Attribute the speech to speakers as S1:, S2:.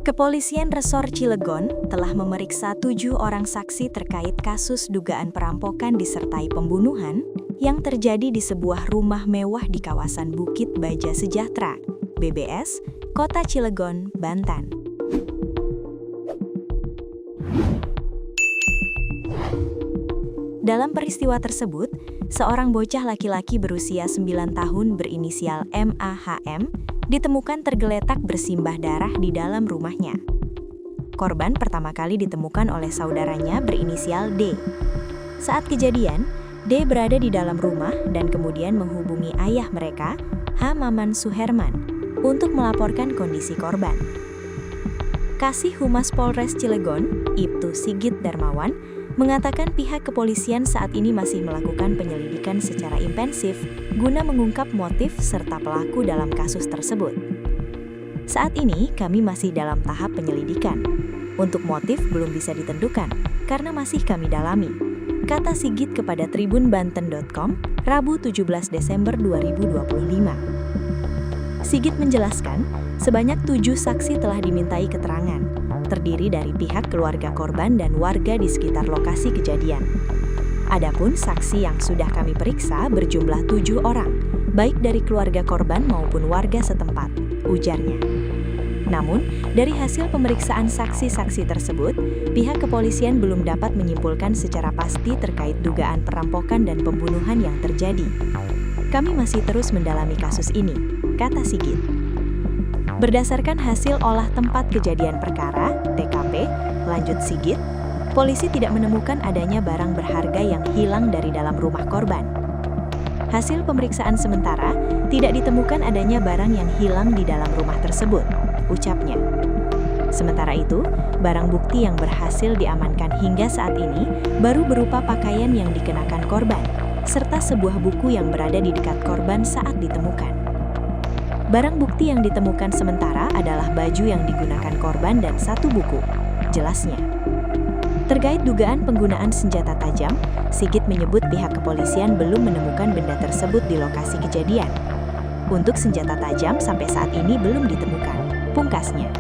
S1: Kepolisian Resor Cilegon telah memeriksa 7 orang saksi terkait kasus dugaan perampokan disertai pembunuhan yang terjadi di sebuah rumah mewah di kawasan Bukit Baja Sejahtera, BBS, Kota Cilegon, Banten. Dalam peristiwa tersebut, seorang bocah laki-laki berusia 9 tahun berinisial MAHM ditemukan tergeletak bersimbah darah di dalam rumahnya. Korban pertama kali ditemukan oleh saudaranya berinisial D. Saat kejadian, D berada di dalam rumah dan kemudian menghubungi ayah mereka, H. Maman Suherman, untuk melaporkan kondisi korban. Kasih Humas Polres Cilegon, Ibtu Sigit Darmawan, mengatakan pihak kepolisian saat ini masih melakukan penyelidikan secara intensif guna mengungkap motif serta pelaku dalam kasus tersebut. Saat ini kami masih dalam tahap penyelidikan. Untuk motif belum bisa ditentukan karena masih kami dalami, kata Sigit kepada tribunbanten.com, Rabu 17 Desember 2025. Sigit menjelaskan, sebanyak 7 saksi telah dimintai keterangan, terdiri dari pihak keluarga korban dan warga di sekitar lokasi kejadian. Adapun saksi yang sudah kami periksa berjumlah 7 orang, baik dari keluarga korban maupun warga setempat, ujarnya. Namun, dari hasil pemeriksaan saksi-saksi tersebut, pihak kepolisian belum dapat menyimpulkan secara pasti terkait dugaan perampokan dan pembunuhan yang terjadi. Kami masih terus mendalami kasus ini, kata Sigit. Berdasarkan hasil olah tempat kejadian perkara, TKP, lanjut Sigit, polisi tidak menemukan adanya barang berharga yang hilang dari dalam rumah korban. Hasil pemeriksaan sementara, tidak ditemukan adanya barang yang hilang di dalam rumah tersebut, ucapnya. Sementara itu, barang bukti yang berhasil diamankan hingga saat ini baru berupa pakaian yang dikenakan korban, serta sebuah buku yang berada di dekat korban saat ditemukan. Barang bukti yang ditemukan sementara adalah baju yang digunakan korban dan 1 buku, jelasnya. Terkait dugaan penggunaan senjata tajam, Sigit menyebut pihak kepolisian belum menemukan benda tersebut di lokasi kejadian. Untuk senjata tajam sampai saat ini belum ditemukan, pungkasnya.